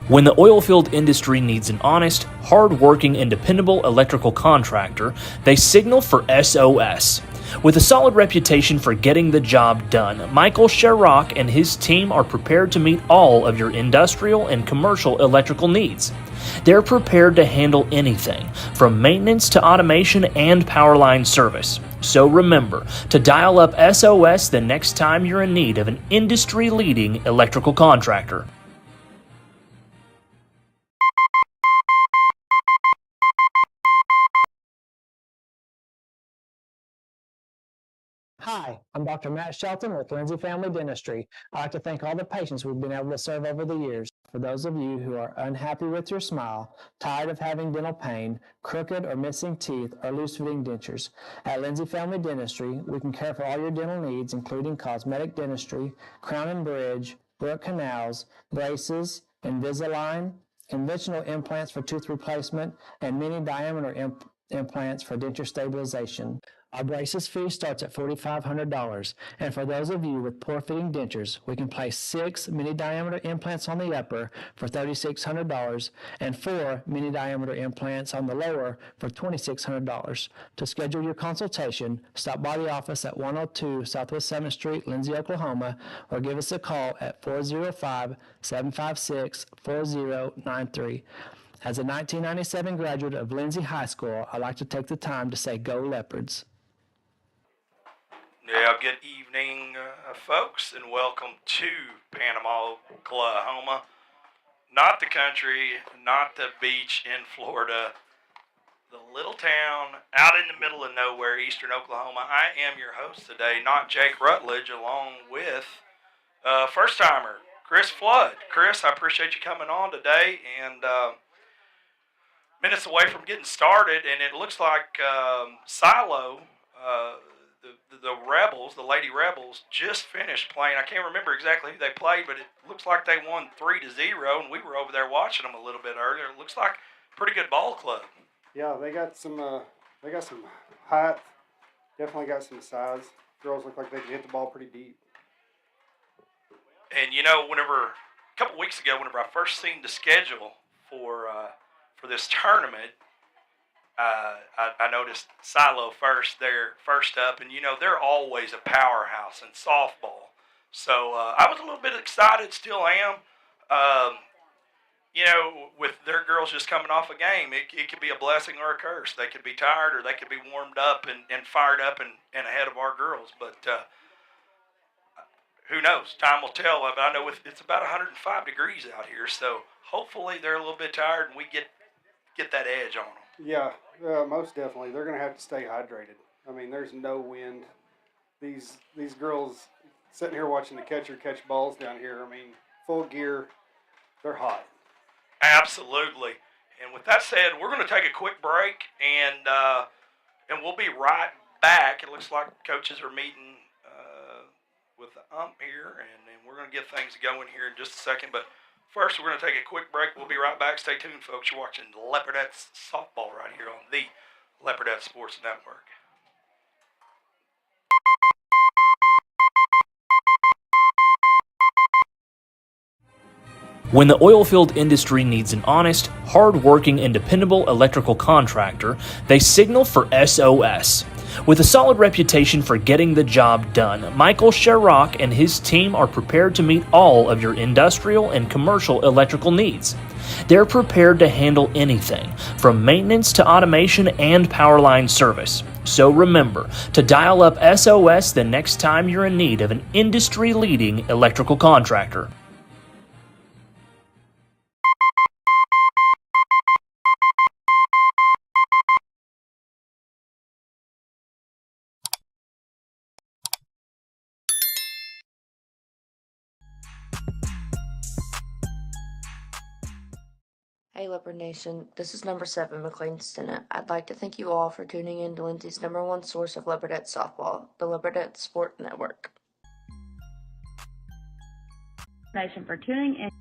When the oilfield industry needs an honest, hard-working, and dependable electrical contractor, they signal for SOS. With a solid reputation for getting the job done, Michael Sherrock and his team are prepared to meet all of your industrial and commercial electrical needs. They're prepared to handle anything, from maintenance to automation and power line service. So remember to dial up SOS the next time you're in need of an industry-leading electrical contractor. Hi, I'm Dr. Matt Shelton with Lindsay Family Dentistry. I'd like to thank all the patients we've been able to serve over the years. For those of you who are unhappy with your smile, tired of having dental pain, crooked or missing teeth, or loose-fitting dentures, at Lindsay Family Dentistry, we can care for all your dental needs, including cosmetic dentistry, crown and bridge, root canals, braces, Invisalign, conventional implants for tooth replacement, and mini diameter implants for denture stabilization. Our braces fee starts at $4,500, and for those of you with poor-fitting dentures, we can place 6 mini-diameter implants on the upper for $3,600 and 4 mini-diameter implants on the lower for $2,600. To schedule your consultation, stop by the office at 102 Southwest 7th Street, Lindsay, Oklahoma, or give us a call at 405-756-4093. As a 1997 graduate of Lindsay High School, I'd like to take the time to say go Leopards. Yeah, good evening, folks, and welcome to Panama, Oklahoma. Not the country, not the beach in Florida, the little town out in the middle of nowhere, eastern Oklahoma. I am your host today, not Jake Rutledge, along with first-timer Chris Flood. Chris, I appreciate you coming on today, and minutes away from getting started, and it looks like Silo, the Rebels, the Lady Rebels, just finished playing. I can't remember exactly who they played, but it looks like they won 3-0, and we were over there watching them a little bit earlier. It looks like a pretty good ball club. Yeah, they got some height, definitely got some size. Girls look like they can hit the ball pretty deep. And you know, a couple weeks ago, whenever I first seen the schedule for this tournament, I noticed Silo first up, and you know they're always a powerhouse in softball. So I was a little bit excited, still am. You know, with their girls just coming off a game, it could be a blessing or a curse. They could be tired, or they could be warmed up and fired up and ahead of our girls. But who knows? Time will tell. I know it's about 105 degrees out here, so hopefully they're a little bit tired and we get that edge on them. Yeah, most definitely. They're going to have to stay hydrated. I mean, there's no wind. These girls sitting here watching the catcher catch balls down here, I mean, full gear, they're hot. Absolutely. And with that said, we're going to take a quick break, and we'll be right back. It looks like coaches are meeting with the ump here, and we're going to get things going here in just a second. But first, we're going to take a quick break. We'll be right back. Stay tuned, folks. You're watching Leopardettes softball right here on the Leopardette Sports Network. When the oilfield industry needs an honest, hard-working, and dependable electrical contractor, they signal for SOS. With a solid reputation for getting the job done, Michael Sherrock and his team are prepared to meet all of your industrial and commercial electrical needs. They're prepared to handle anything, from maintenance to automation and power line service. So remember to dial up SOS the next time you're in need of an industry-leading electrical contractor. Hey Leopard Nation, this is number 7, McLean Stennett. I'd like to thank you all for tuning in to Lindsay's #1 source of Leopardette softball, the Leopardette Sport Network. Nation for tuning in.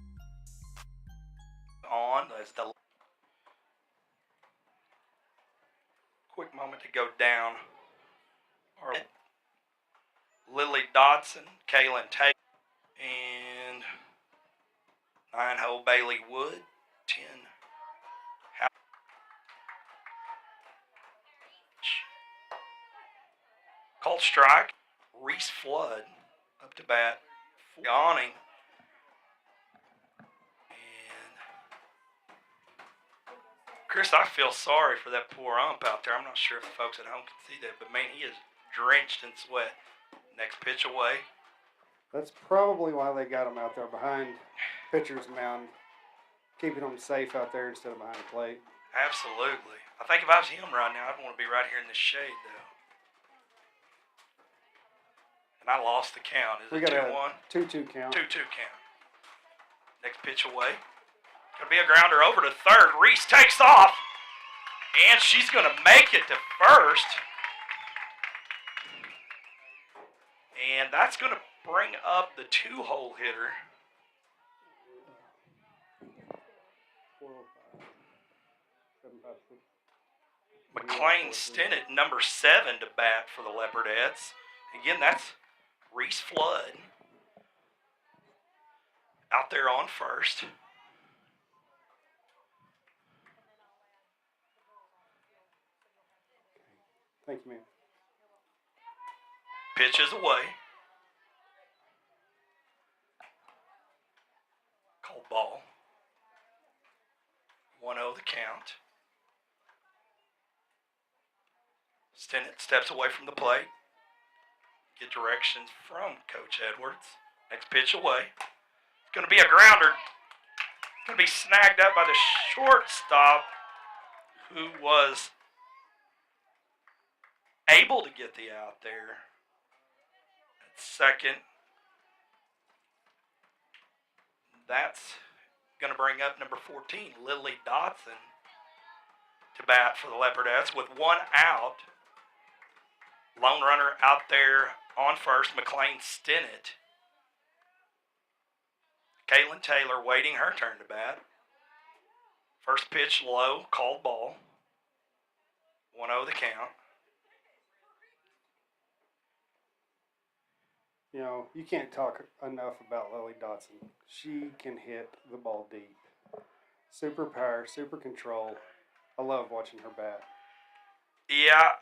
On as the quick moment to go down are Lily Dodson, Kaylin Tate, and 9-hole Bailey Wood, 10. Called strike. Reese Flood up to bat. Awning. And Chris, I feel sorry for that poor ump out there. I'm not sure if the folks at home can see that, but man, he is drenched in sweat. Next pitch away. That's probably why they got him out there behind pitcher's mound, keeping him safe out there instead of behind the plate. Absolutely. I think if I was him right now, I'd want to be right here in this shade, though. And I lost the count. Is We it got 2-1? 2-2 count. 2-2 count. Next pitch away. Going to be a grounder over to third. Reese takes off. And she's going to make it to first. And that's going to bring up the 2-hole hitter. 405. 756. McLean Stinnett, number 7 to bat for the Leopardettes. Again, that's Reese Flood out there on first. Thank you, man. Pitches away. Cold ball. 1-0 the count. Stinnett steps away from the plate. Get directions from Coach Edwards. Next pitch away. It's going to be a grounder. Going to be snagged up by the shortstop, who was able to get the out there. At second. That's going to bring up number 14, Lily Dotson, to bat for the Leopardettes with 1 out. Lone runner out there on first, McLean Stinnett. Caitlin Taylor waiting her turn to bat. First pitch low, called ball. 1-0 the count. You know, you can't talk enough about Lily Dotson. She can hit the ball deep. Super power, super control. I love watching her bat. Yeah,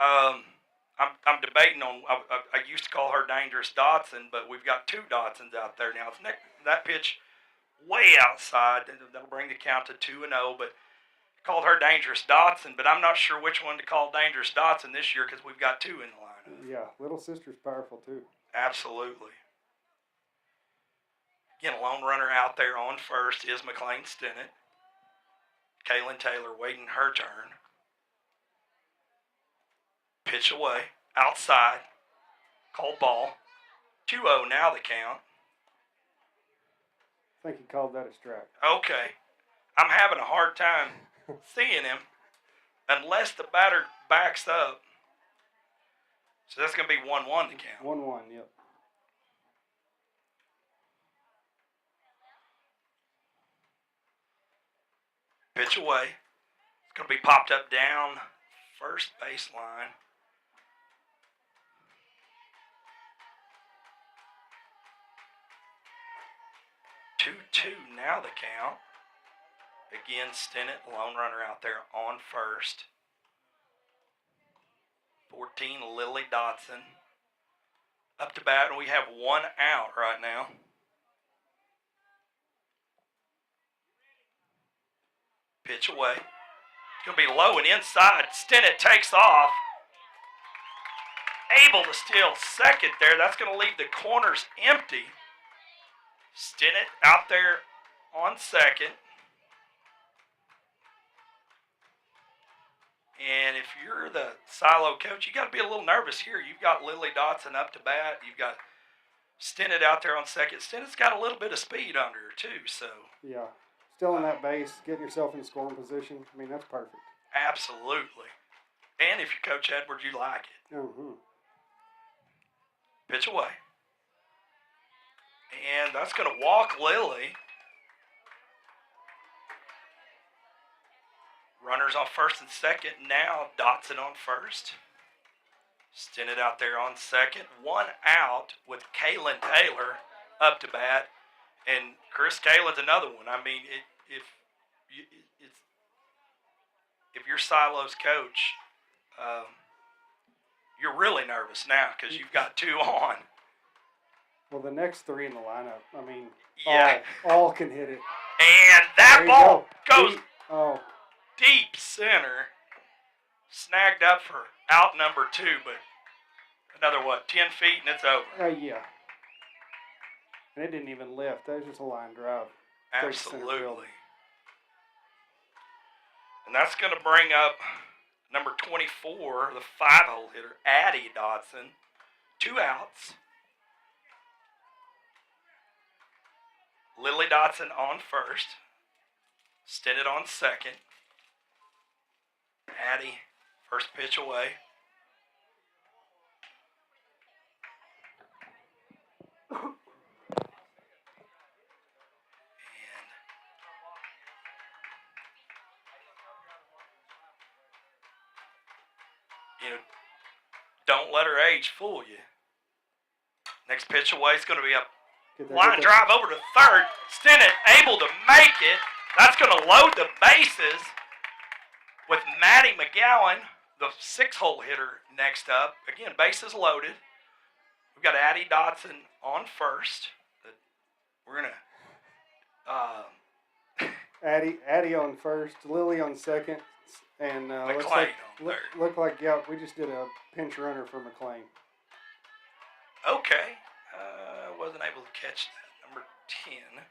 I'm debating on. I used to call her Dangerous Dotson, but we've got 2 Dotsons out there now. That pitch way outside. That'll bring the count to 2-0. But called her Dangerous Dotson, but I'm not sure which one to call Dangerous Dotson this year because we've got 2 in the lineup. Yeah, little sister's powerful too. Absolutely. Again, a lone runner out there on first is McLean Stinnett. Kaylin Taylor waiting her turn. Pitch away. Outside. Cold ball. 2-0 now the count. I think he called that a strike. Okay. I'm having a hard time seeing him unless the batter backs up. So that's going to be 1-1 to count. 1-1, yep. Pitch away. It's going to be popped up down first baseline. Two now the count. Again, Stinnett, lone runner out there on first. 14, Lily Dotson. Up to bat, and we have 1 out right now. Pitch away. It's going to be low and inside. Stinnett takes off. Able to steal second there. That's going to leave the corners empty. Stinnett out there on second. And if you're the silo coach, you got to be a little nervous here. You've got Lily Dotson up to bat. You've got Stinnett out there on second. Stinnett's got a little bit of speed under her too, so. Yeah. Still in that base, getting yourself in scoring position. I mean, that's perfect. Absolutely. And if you're Coach Edwards, you like it. Mm-hmm. Pitch away. And that's going to walk Lily. Runners on first and second. Now Dotson on first. Stinnett out there on second. 1 out with Kaylin Taylor up to bat. And Chris Kalin's another one. I mean, if you're Silo's coach, you're really nervous now because you've got 2 on. Well, the next 3 in the lineup, I mean, Yeah. all can hit it. And that There you ball go. goes Oh, deep center. Snagged up for out number 2, but another, 10 feet and it's over. yeah. And it didn't even lift. That was just a line drive. Straight to center field. Absolutely. And that's going to bring up number 24, the 5-hole hitter, Addie Dodson. 2 outs. Lily Dodson on first. Stennett on second. Addie, first pitch away. Don't let her age fool you. Next pitch away is going to be a line drive over to third. Stennett able to make it. That's going to load the bases with Maddie McGowan, the 6-hole hitter, next up. Again, bases loaded. We've got Addie Dodson on first. We're going to... Addie on first, Lily on second, and McLean look like we just did a pinch runner for McLean. Okay. Wasn't able to catch that. Number 10.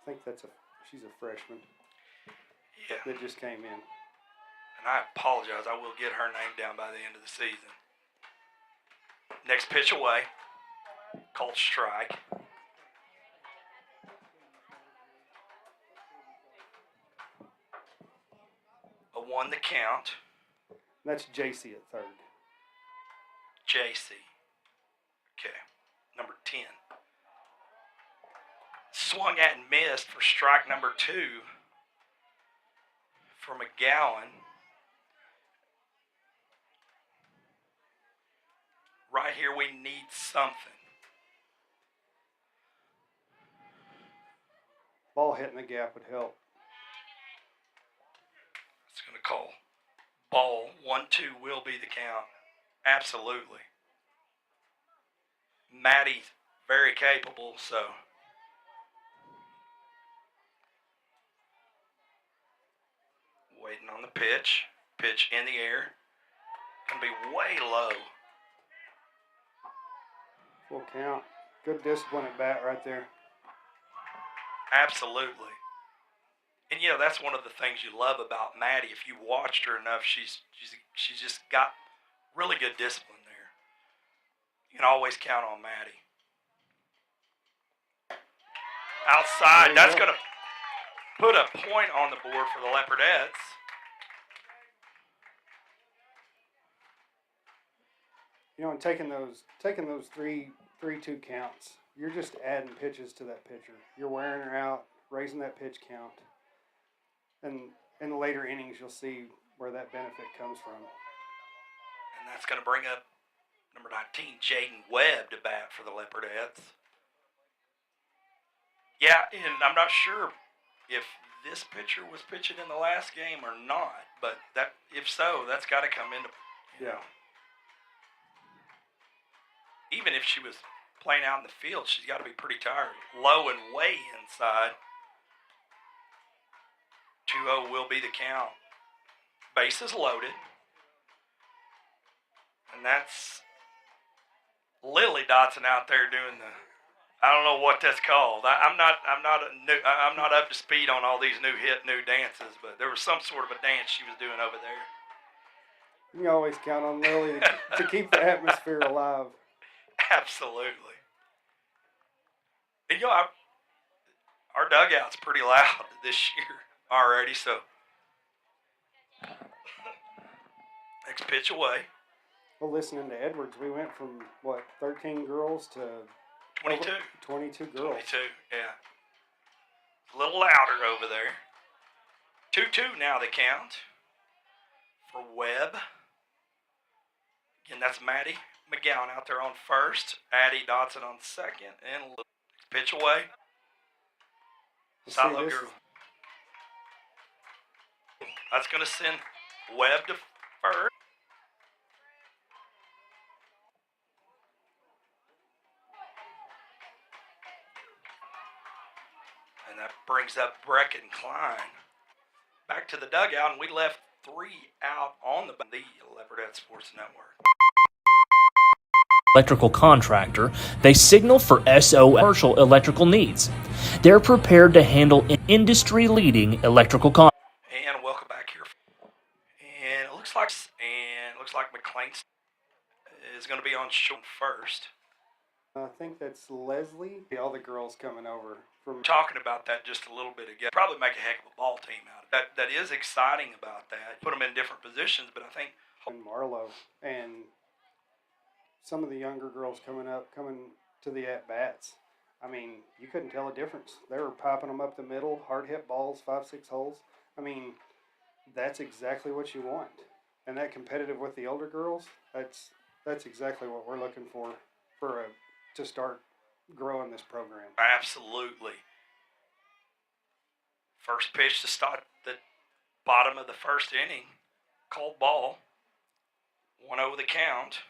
I think she's a freshman. Yeah. That just came in. And I apologize. I will get her name down by the end of the season. Next pitch away. Called strike. A 1 to count. That's JC at third. JC. Okay. Number 10. Swung at and missed for strike number 2 for McGowan. Right here, we need something. Ball hitting the gap would help. It's going to call ball. 1-2 will be the count. Absolutely. Maddie's very capable, so. Waiting on the pitch. Pitch in the air. Going to be way low. Full count. Good discipline at bat right there. Absolutely. And that's one of the things you love about Maddie. If you watched her enough, she's just got really good discipline there. You can always count on Maddie. Outside, that's going to put a point on the board for the Leopardettes. And taking those 3-2 counts, you're just adding pitches to that pitcher. You're wearing her out, raising that pitch count. And in the later innings, you'll see where that benefit comes from. And that's going to bring up number 19, Jaden Webb, to bat for the Leopardettes. Yeah, and I'm not sure if this pitcher was pitching in the last game or not, but if so, that's got to come into, Yeah. Even if she was playing out in the field, she's got to be pretty tired. Low and way inside. 2-0 will be the count. Bases loaded. And that's Lily Dodson out there doing I don't know what that's called. I'm not up to speed on all these new dances, but there was some sort of a dance she was doing over there. You can always count on Lily to keep the atmosphere alive. Absolutely. And our dugout's pretty loud this year already, so. Next pitch away. Well, listening to Edwards, we went from, 13 girls to 22. 22 girls. 22, yeah. A little louder over there. 2-2 now the count for Webb. And that's Maddie McGowan out there on first, Addie Dotson on second, and pitch away. Silo girl. That's going to send Webb to first. And that brings up Brecken Klein back to the dugout, and we left 3 out on the Leopardette Sports Network. Electrical contractor, they signal for SO commercial electrical needs. They're prepared to handle industry-leading electrical And welcome back here. And it looks like McLean is going to be on show first. I think that's Leslie. All the girls coming over from talking about that just a little bit ago. Probably make a heck of a ball team out of it. That is exciting about that. Put them in different positions, but I think Marlowe and some of the younger girls coming to the at-bats. I mean, you couldn't tell a difference. They were popping them up the middle, hard-hit balls, 5-6 holes. I mean, that's exactly what you want. And that competitive with the older girls, that's exactly what we're looking for to start growing this program. Absolutely. First pitch to start the bottom of the first inning. Cold ball. 1-0 the count.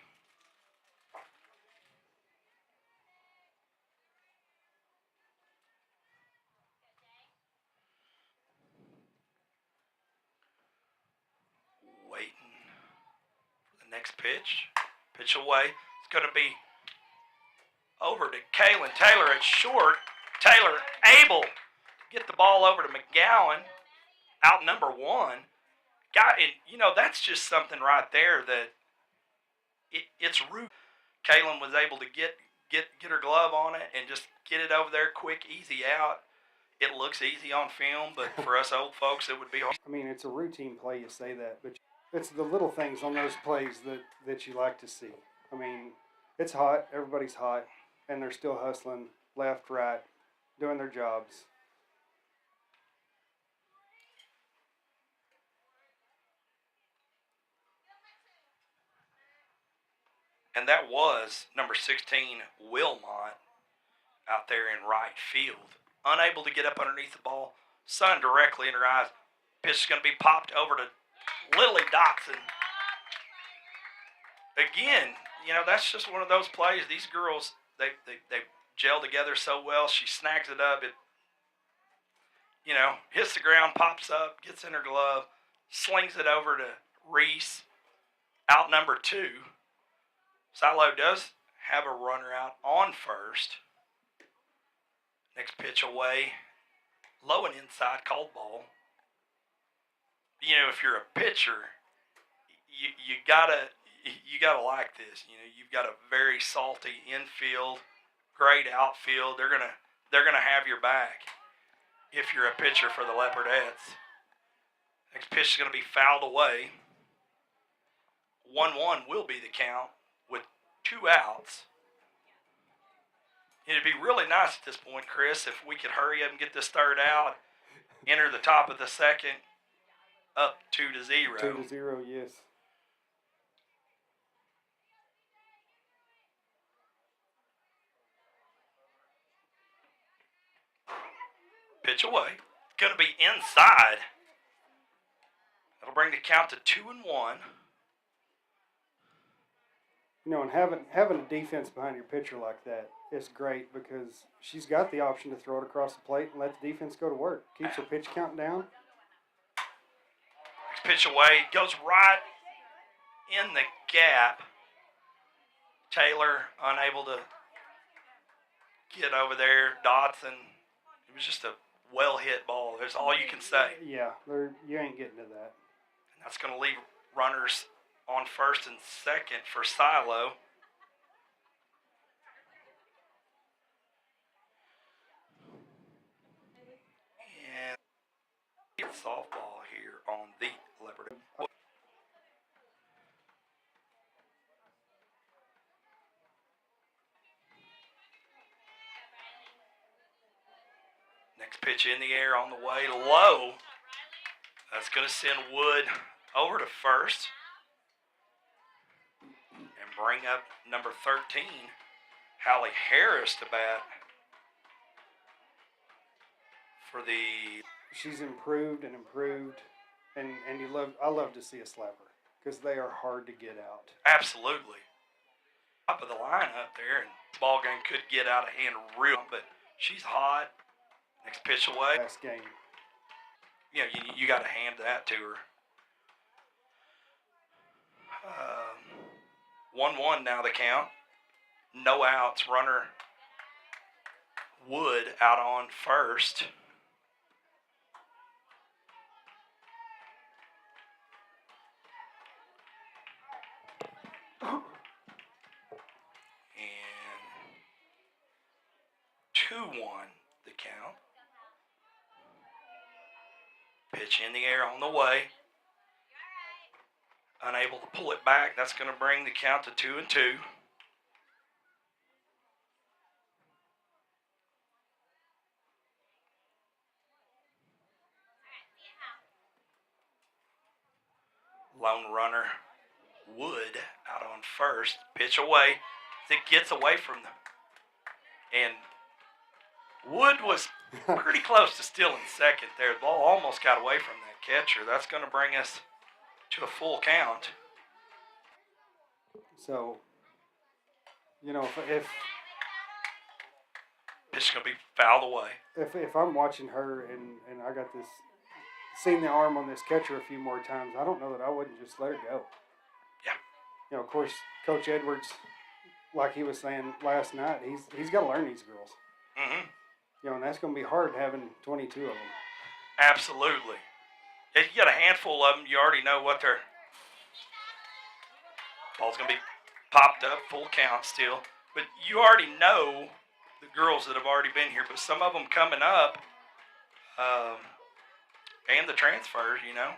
Waiting for the next pitch. Pitch away. It's going to be over to Kaylin Taylor at short. Taylor able to get the ball over to McGowan, out number 1. That's just something right there that it's root. Kaylin was able to get her glove on it and just get it over there quick, easy out. It looks easy on film, but for us old folks, it would be hard. I mean, it's a routine play, you say that, but it's the little things on those plays that you like to see. I mean, it's hot, everybody's hot, and they're still hustling left, right, doing their jobs. And that was number 16, Wilmot, out there in right field. Unable to get up underneath the ball. Sun directly in her eyes. Pitch is going to be popped over to Lily Dotson. Again, that's just one of those plays. These girls, they gel together so well. She snags it up. It, hits the ground, pops up, gets in her glove, slings it over to Reese, out number 2. Silo does have a runner out on first. Next pitch away, low and inside, cold ball. If you're a pitcher, you gotta like this. You've got a very salty infield, great outfield. They're gonna have your back if you're a pitcher for the Leopardettes. Next pitch is gonna be fouled away. 1-1 will be the count with 2 outs. It'd be really nice at this point, Chris, if we could hurry up and get this third out, enter the top of the second, up 2-0. 2-0, yes. Pitch away. Going to be inside. That'll bring the count to 2-1. And having a defense behind your pitcher like that is great because she's got the option to throw it across the plate and let the defense go to work. Keeps her pitch count down. Pitch away. Goes right in the gap. Taylor unable to get over there. Dotson. It was just a well-hit ball. That's all you can say. Yeah, you ain't getting to that. And that's going to leave runners on first and second for Silo. And softball here on the Leopardette. Next pitch in the air on the way, low. That's going to send Wood over to first. bring up number 13, Hallie Harris, to bat for the... She's improved and improved, and I love to see a slapper because they are hard to get out. Absolutely. Top of the line up there, and the ball game could get out of hand real, but she's hot. Next pitch away. Last game. You know, you got to hand that to her. 1-1 now the count. No outs. Runner Wood out on first. And 2-1 the count. Pitch in the air on the way. Unable to pull it back. That's going to bring the count to 2-2. Lone runner Wood out on first. Pitch away. It gets away from them. And Wood was pretty close to stealing second there. The ball almost got away from that catcher. That's going to bring us to a full count. So, you know, if pitch going to be fouled away. if I'm watching her and I got this, seen the arm on this catcher a few more times, I don't know that I wouldn't just let her go. Yeah. You know, of course, Coach Edwards, like he was saying last night, he's got to learn these girls. Mm-hmm. You know, and that's going to be hard having 22 of them. Absolutely. If you got a handful of them, you already know what they're... Ball's going to be popped up, full count still. But you already know the girls that have already been here. But some of them coming up, and the transfers, you know.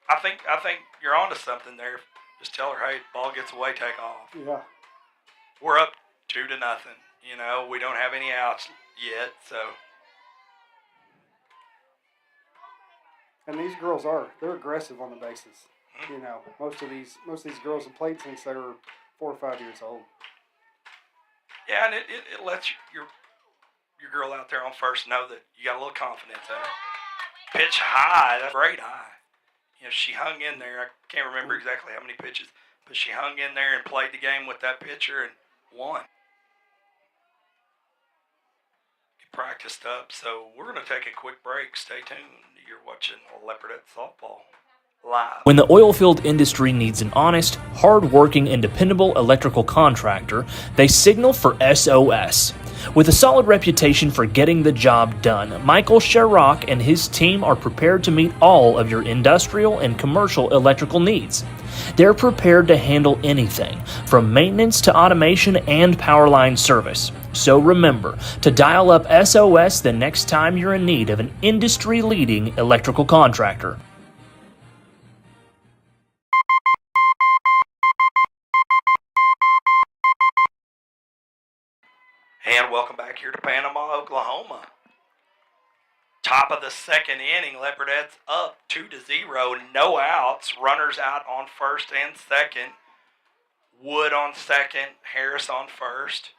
I think you're onto something there. Just tell her, hey, ball gets away, take off. Yeah. We're up 2-0. You know, we don't have any outs yet, so... And these girls they're aggressive on the bases. Mm-hmm. You know, most of these girls have played since they were 4 or 5 years old. Yeah, and it lets your girl out there on first know that you got a little confidence in her. Pitch high, that's great high. You know, she hung in there. I can't remember exactly how many pitches, but she hung in there and played the game with that pitcher and won. Practiced up, so we're going to take a quick break. Stay tuned. You're watching Leopardette Softball live. When the oil field industry needs an honest, hard-working, and dependable electrical contractor, they signal for SOS. With a solid reputation for getting the job done, Michael Sherrock and his team are prepared to meet all of your industrial and commercial electrical needs. They're prepared to handle anything, from maintenance to automation and power line service. So remember to dial up SOS the next time you're in need of an industry-leading electrical contractor. And welcome back here to Panama, Oklahoma. Top of the second inning, Leopardettes up 2-0, no outs, runners out on first and second. Wood on second, Harris on first.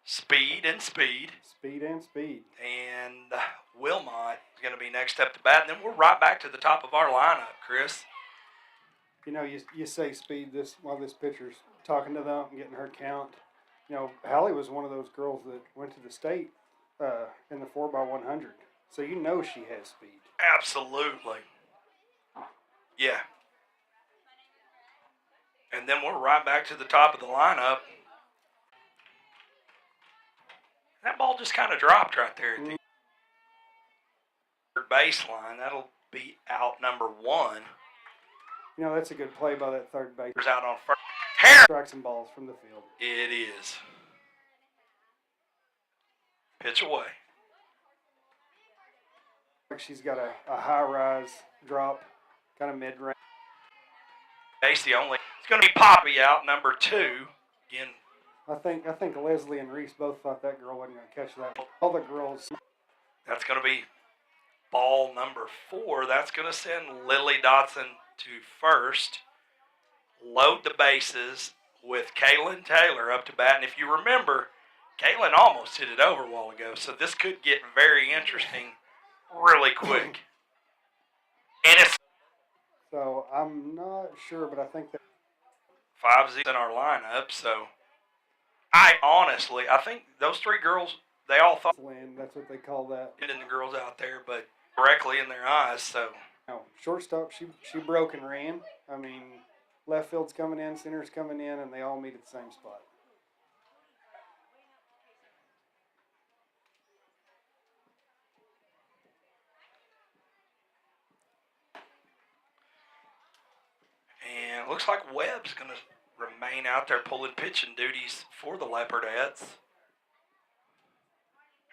Speed and speed. Speed and speed. And Wilmot is going to be next up to bat. And then we're right back to the top of our lineup, Chris. You know, you say speed while this pitcher's talking to them and getting her count. You know, Hallie was one of those girls that went to the state in the 4x100. So you know she has speed. Absolutely. Yeah. And then we're right back to the top of the lineup. That ball just kind of dropped right there at the third baseline. That'll be out number 1. You know, that's a good play by that third base. Out on first. Harris strikes some balls from the field. It is. Pitch away. She's got a high-rise drop, kind of mid-range. Casey only. It's going to be Poppy out, number 2. Again. I think Leslie and Reese both thought that girl wasn't going to catch that. All the girls. That's going to be ball number 4. That's going to send Lily Dotson to first. Load the bases. with Kaylin Taylor up to bat. And if you remember, Kaylin almost hit it over a while ago, so this could get very interesting really quick. And it's So I'm not sure, but I think that 5-0 in our lineup, so I think those three girls, they all thought Lynn, that's what they call that. it in the girls out there, but directly in their eyes, so. No, shortstop, she broke and ran. I mean, left field's coming in, center's coming in, and they all meet at the same spot. And it looks like Webb's going to remain out there pulling pitching duties for the Leopardettes.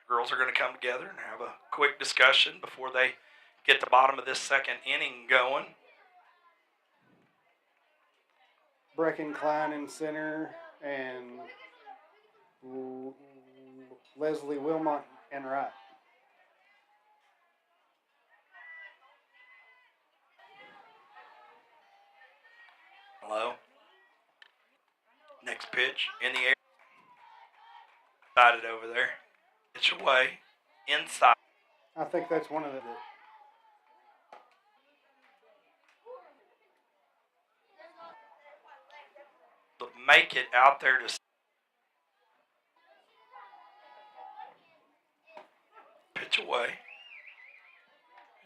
Girls are going to come together and have a quick discussion before they get the bottom of this second inning going. Brecken Klein in center, and Leslie Wilmot in right. Low. Next pitch in the air. Sighted over there. Pitch away. Inside. I think that's one of the. But make it out there to pitch away.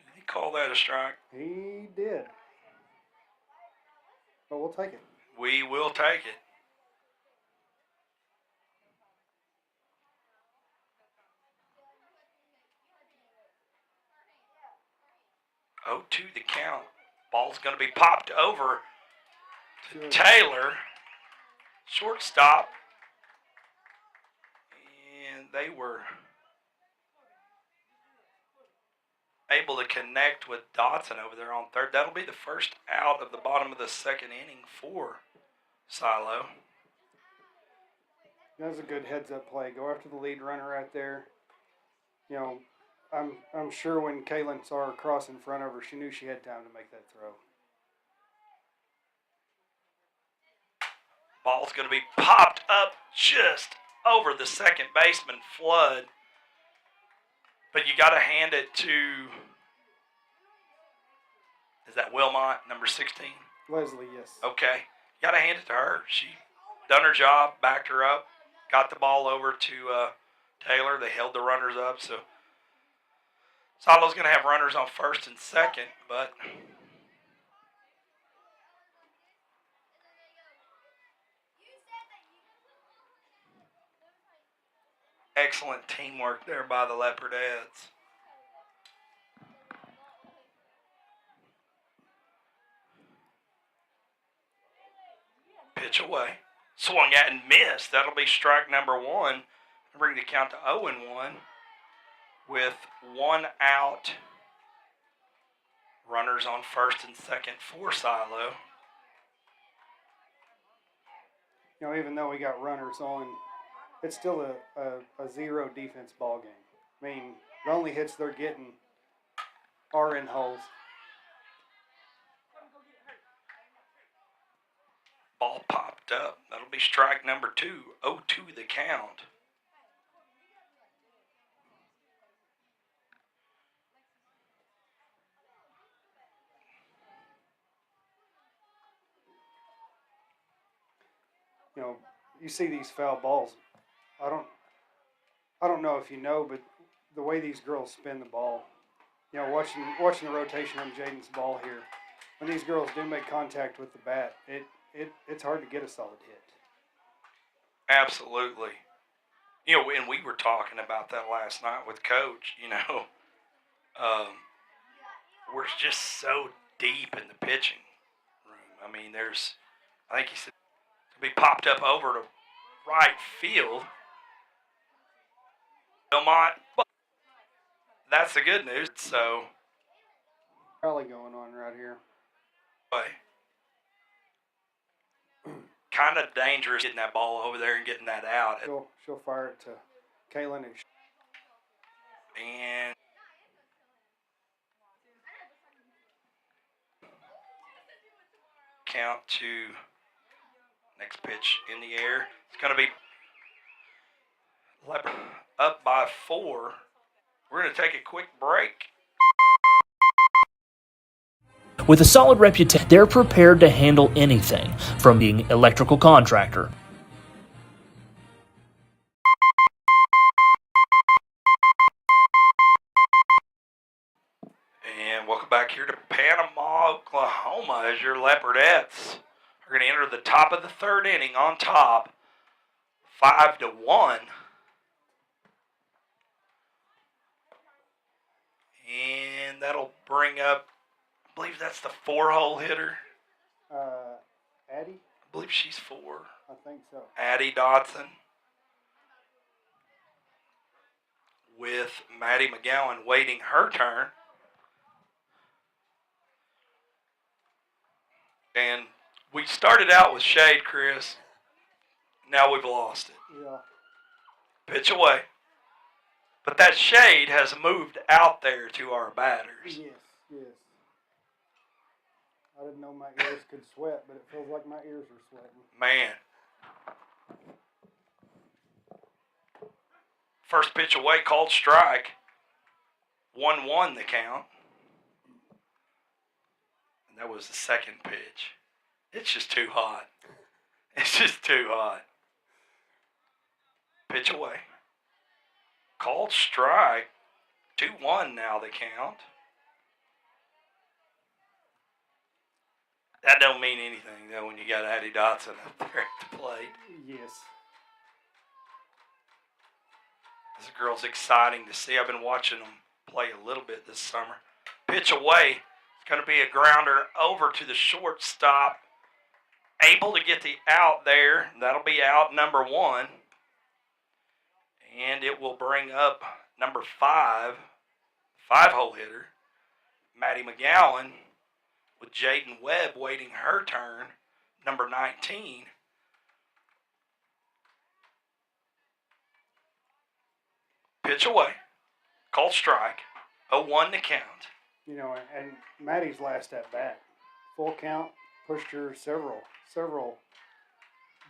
Did he call that a strike? He did. But we'll take it. We will take it. 0-2 the count. Ball's going to be popped over to Taylor. Shortstop. And they were able to connect with Dotson over there on third. That'll be the first out of the bottom of the second inning for Silo. That was a good heads-up play. Go after the lead runner right there. You know, I'm sure when Kaylin saw her cross in front of her, she knew she had time to make that throw. Ball's going to be popped up just over the second baseman, Flood. But you got to hand it to, is that Wilmot, number 16? Leslie, yes. Okay. You got to hand it to her. She done her job, backed her up, got the ball over to Taylor. They held the runners up. So Silo's going to have runners on first and second, but excellent teamwork there by the Leopardettes. Pitch away. Swung at and missed. That'll be strike number one. Bring the count to 0-1 with one out. Runners on first and second for Silo. You know, even though we got runners on, it's still a zero defense ball game. I mean, the only hits they're getting are in holes. Ball popped up. That'll be strike number two. 0-2 the count. You know, you see these foul balls. I don't know if you know, but the way these girls spin the ball, you know, watching the rotation on Jaden's ball here, when these girls do make contact with the bat, it's hard to get a solid hit. Absolutely. You know, and we were talking about that last night with Coach, you know. We're just so deep in the pitching room. I mean, I think he said, it'll be popped up over to right field. Belmont, that's the good news. So, Rally going on right here. Kind of dangerous getting that ball over there and getting that out. She'll fire it to Kaylin. And count to Next pitch in the air. It's going to be up by 4. We're going to take a quick break. With a solid reputation, they're prepared to handle anything, from being electrical contractor. And welcome back here to Panama, Oklahoma, as your Leopardettes are going to enter the top of the 3rd inning on top, 5-1. And that'll bring up, I believe that's the 4-hole hitter. Addie? I believe she's 4. I think so. Addie Dotson with Maddie McGowan waiting her turn. And we started out with shade, Chris. Now we've lost it. Yeah. Pitch away. But that shade has moved out there to our batters. Yes. I didn't know my ears could sweat, but it feels like my ears are sweating. Man. First pitch away, called strike. 1-1 the count. And that was the second pitch. It's just too hot. It's just too hot. Pitch away. Called strike. 2-1 now the count. That don't mean anything, though, when you got Addie Dotson up there at the plate. Yes. This girl's exciting to see. I've been watching them play a little bit this summer. Pitch away. It's going to be a grounder over to the shortstop. Able to get the out there. That'll be out number 1. And it will bring up number 5, 5-hole hitter, Maddie McGowan, with Jaden Webb waiting her turn, number 19. Pitch away. Called strike. 0-1 to count. You know, and Maddie's last at bat, full count, pushed her several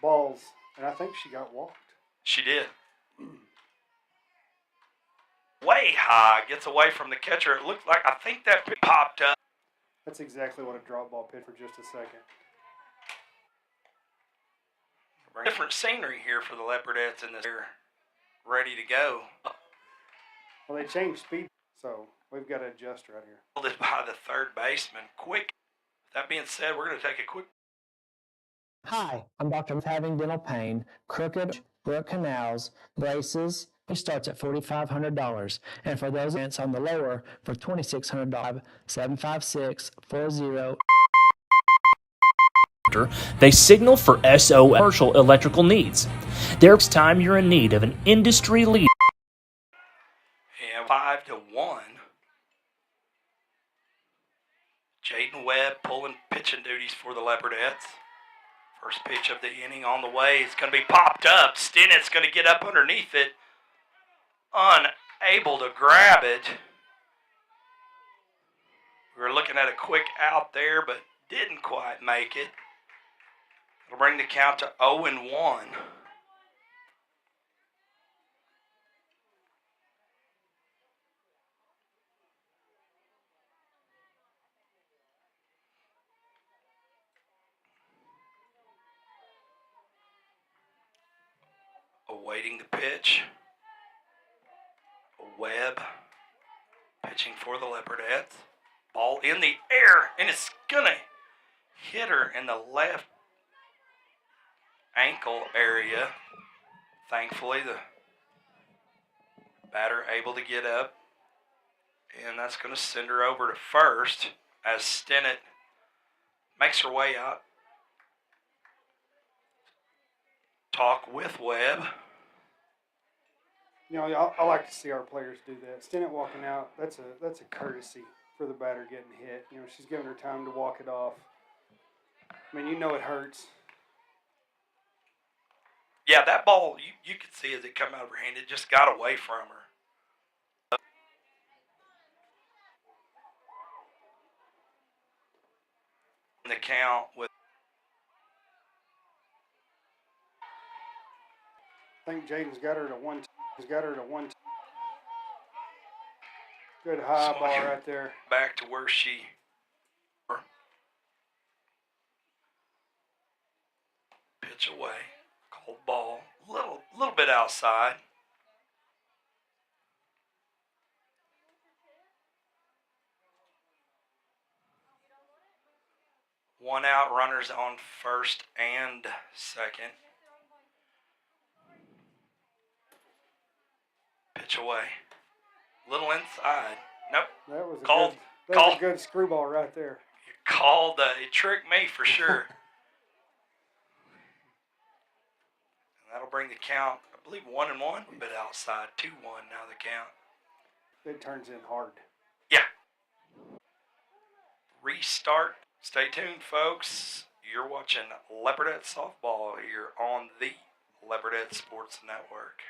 balls, and I think she got walked. She did. Way high. Gets away from the catcher. It looked like, I think that popped up. That's exactly what a drop ball pitch for just a second. Different scenery here for the Leopardettes in this. They're ready to go. Well, they changed speed, so we've got to adjust right here. Fielded by the 3rd baseman. Quick. That being said, we're going to take a quick. Hi, I'm Dr. Having dental pain, crooked root canals, braces. It starts at $4,500, and for those events on the lower, for $2,600, 756-40. They signal for SOS commercial electrical needs. There's time you're in need of an industry leader. And 5-1. Jaden Webb pulling pitching duties for the Leopardettes. First pitch of the inning on the way. It's going to be popped up. Stennett's going to get up underneath it. Unable to grab it. We were looking at a quick out there, but didn't quite make it. It'll bring the count to 0-1. Awaiting the pitch. Webb pitching for the Leopardettes. Ball in the air, and it's going to hit her in the left ankle area. Thankfully, the batter able to get up, and that's going to send her over to first as Stennett makes her way out. Talk with Webb. You know, I like to see our players do that. Stennett walking out, that's a courtesy for the batter getting hit. You know, she's giving her time to walk it off. I mean, you know it hurts. Yeah, that ball, you could see as it come out of her hand, it just got away from her. The count with think Jaden's got her to one. He's got her to one. Good high ball right there. Back to where she. Pitch away. Cold ball. Little bit outside. One out, runners on first and second. Pitch away. Little inside. Nope. That was Called. a good screwball right there. You called. It tricked me for sure. And that'll bring the count, I believe, 1-1. A bit outside. 2-1 now the count. It turns in hard. Yeah. Restart. Stay tuned, folks. You're watching Leopardette softball here on the Leopardette Sports Network.